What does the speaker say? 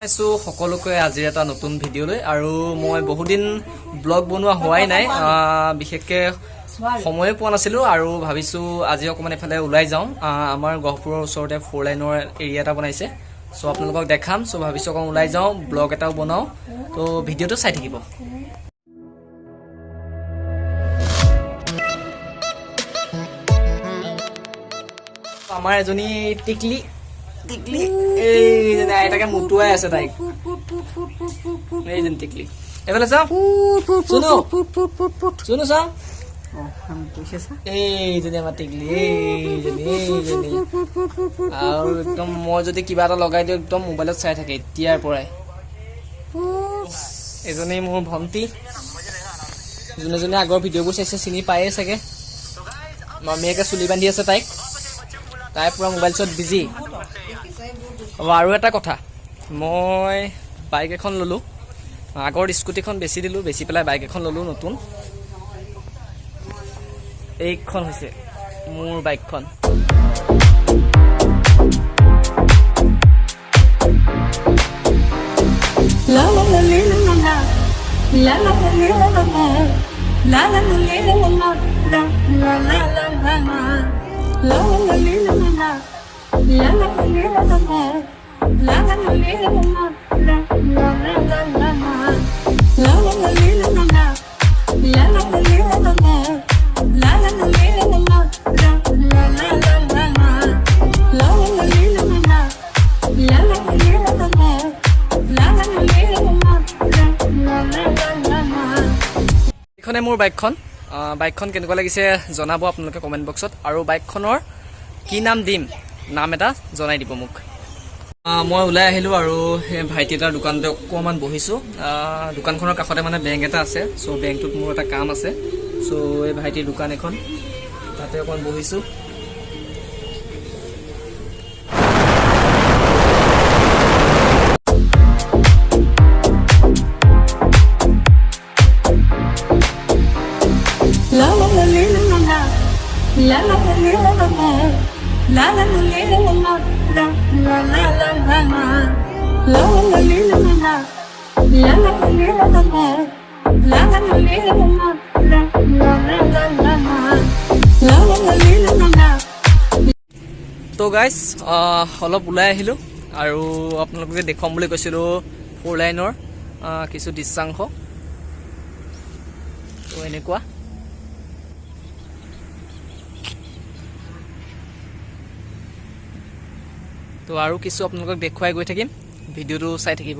সকলোকে আজিৰ এটা নতুন ভিডিঅ'লৈ আৰু মই বহুদিন ব্লগ বনোৱা হোৱাই নাই বিশেষকৈ সময়ে পোৱা নাছিলোঁ আৰু ভাবিছোঁ আজি অকণমান এফালে ওলাই যাওঁ আমাৰ গহপুৰৰ ওচৰতে 4 লাইনৰ এৰিয়া এটা বনাইছে চ' আপোনালোকক দেখাম চ' ভাবিছোঁ অকণ ওলাই যাওঁ ব্লগ এটাও বনাওঁ তো ভিডিঅ'টো চাই থাকিব আমাৰ এজনী টিকলি এই আইতাকে মুটুৱাই আছে তাইক এইজনী টিকলি এইফালে চাওঁ শুনো শুনো চাওঁ এইজনী আমাৰ টিকলি এইজনী আৰু একদম মই যদি কিবা এটা লগাই দিওঁ একদম মোবাইলত চাই থাকে এতিয়াৰ পৰাই এজনী মোৰ ভণ্টি যোনে যোনে আগৰ ভিডিঅ'বোৰ চাইছে চিনি পায়েই চাগে মামীয়েকে চুলি বান্ধি আছে তাই পুৰা মোবাইল চোৱাত বিজি আৰু এটা কথা মই বাইক এখন ল'লোঁ আগৰ স্কুটিখন বেচি দিলোঁ বেচি পেলাই বাইক এখন ল'লোঁ নতুন এইখন হৈছে মোৰ বাইকখন এইখনে মোৰ বাইকখন কেনেকুৱা লাগিছে জনাব আপোনালোকে কমেণ্ট বক্সত আৰু বাইকখনৰ কি নাম দিম নাম এটা জনাই দিব মোক মই ওলাই আহিলোঁ আৰু ভাইটি এটাৰ দোকানতে অকণমান বহিছোঁ দোকানখনৰ কাষতে মানে বেংক এটা আছে চ' বেংকটোত মোৰ এটা কাম আছে চ' এই ভাইটিৰ দোকান এখন তাতে অকণমান বহিছোঁ তো গাইজ অলপ ওলাই আহিলোঁ আৰু আপোনালোকে দেখুৱাম বুলি কৈছিলোঁ 4 লাইনৰ কিছু দৃশ্যাংশ তো এনেকুৱা তো আৰু কিছু আপোনালোকক দেখুৱাই গৈ থাকিম ভিডিঅ'টো চাই থাকিব